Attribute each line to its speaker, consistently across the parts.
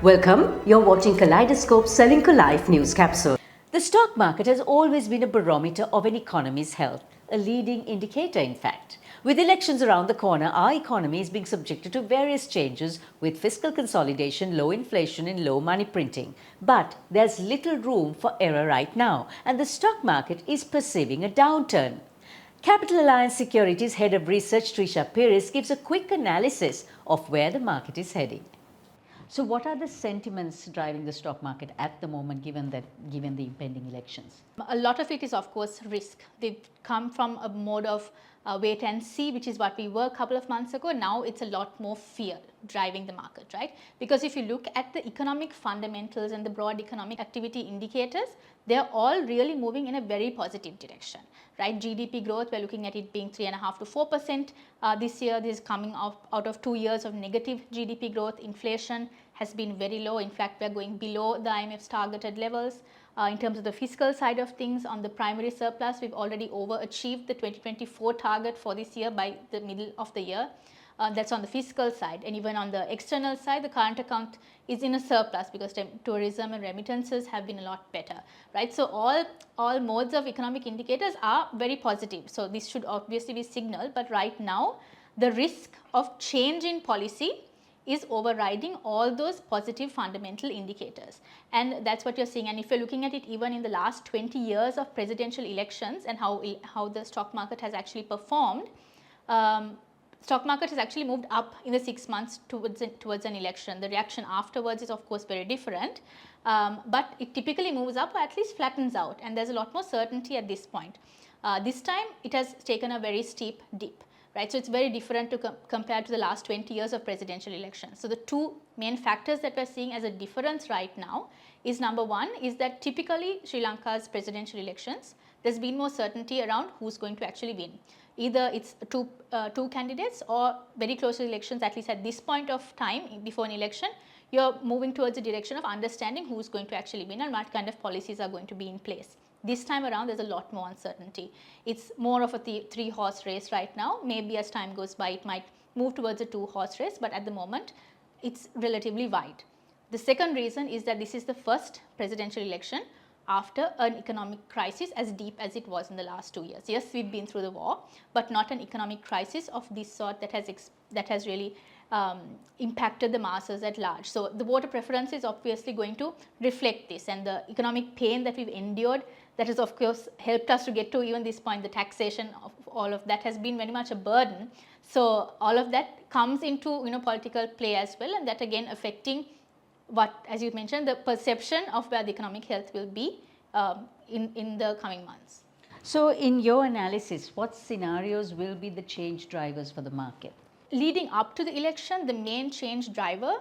Speaker 1: Welcome, you're watching Kaleidoscope Srilanka Life News Capsule. The stock market has always been a barometer of an economy's health, a leading indicator in fact. With elections around the corner, our economy is being subjected to various changes with fiscal consolidation, low inflation and low money printing. But there's little room for error right now and the stock market is perceiving a downturn. Capital Alliance Securities Head of Research Trisha Peries gives a quick analysis of where the market is heading. So what are the sentiments driving the stock market at the moment given the impending elections?
Speaker 2: A lot of it is of course risk. They've come from a mode of wait and see, which is what we were a couple of months ago. Now it's a lot more fear driving the market, right? Because if you look at the economic fundamentals and the broad economic activity indicators, they're all really moving in a very positive direction, right? GDP growth, we're looking at it being 3.5 to 4% this year. This is coming out of 2 years of negative GDP growth. Inflation has been very low. In fact, we're going below the IMF's targeted levels. In terms of the fiscal side of things, on the primary surplus, we've already overachieved the 2024 target for this year by the middle of the year. That's on the fiscal side, and even on the external side, the current account is in a surplus because tourism and remittances have been a lot better, right? So all modes of economic indicators are very positive. So this should obviously be signal, but right now the risk of change in policy is overriding all those positive fundamental indicators, and that's what you're seeing. And if you're looking at it even in the last 20 years of presidential elections and how the stock market has actually performed, stock market has actually moved up in the 6 months towards an election. The reaction afterwards is of course very different, but it typically moves up or at least flattens out, and there's a lot more certainty at this point. This time it has taken a very steep dip. Right, so it's very different to compare to the last 20 years of presidential elections. So the two main factors that we're seeing as a difference right now is, number one, is that typically Sri Lanka's presidential elections, there's been more certainty around who's going to actually win. Either it's two candidates, or very close to elections, at least at this point of time before an election, you're moving towards a direction of understanding who's going to actually win and what kind of policies are going to be in place. This time around, there's a lot more uncertainty. It's more of a three-horse race right now. Maybe as time goes by, it might move towards a two-horse race, but at the moment, it's relatively wide. The second reason is that this is the first presidential election after an economic crisis as deep as it was in the last 2 years. Yes, we've been through the war, but not an economic crisis of this sort that has really impacted the masses at large. So the voter preference is obviously going to reflect this, and the economic pain that we've endured, that has of course helped us to get to even this point. The taxation of all of that has been very much a burden. So all of that comes into political play as well, and that again affecting what, as you mentioned, the perception of where the economic health will be in the coming months.
Speaker 1: So in your analysis, what scenarios will be the change drivers for the market?
Speaker 2: Leading up to the election, the main change driver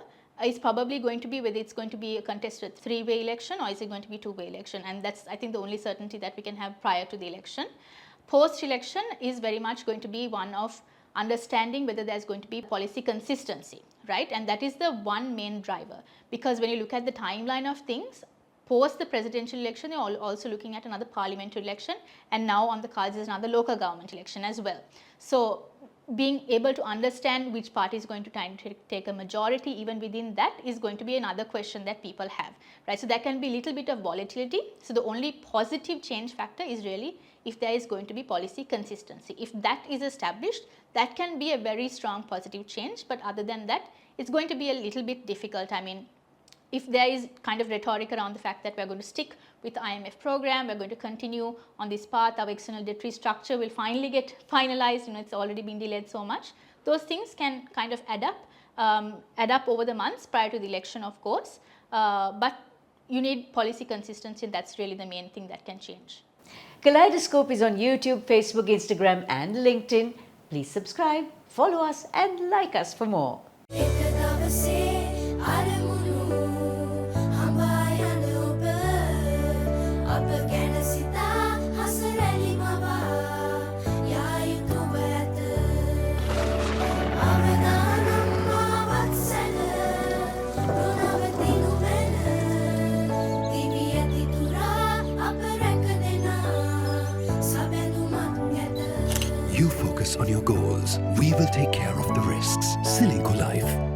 Speaker 2: is probably going to be whether it's going to be a contested three-way election or is it going to be two-way election, and that's, I think, the only certainty that we can have prior to the election. Post-election is very much going to be one of understanding whether there's going to be policy consistency, right? And that is the one main driver, because when you look at the timeline of things, post the presidential election, you're also looking at another parliamentary election, and now on the cards is another local government election as well. So being able to understand which party is going to take a majority even within that is going to be another question that people have, right? So there can be a little bit of volatility. So the only positive change factor is really if there is going to be policy consistency. If that is established, that can be a very strong positive change, but other than that, it's going to be a little bit difficult. I mean, if there is kind of rhetoric around the fact that we're going to stick with the IMF program, we're going to continue on this path, our external debt restructure will finally get finalized, it's already been delayed so much. Those things can kind of add up over the months prior to the election, of course, but you need policy consistency, and that's really the main thing that can change.
Speaker 1: Kaleidoscope is on YouTube, Facebook, Instagram and LinkedIn. Please subscribe, follow us and like us for more.
Speaker 3: You focus on your goals. We will take care of the risks. Srilanka Life.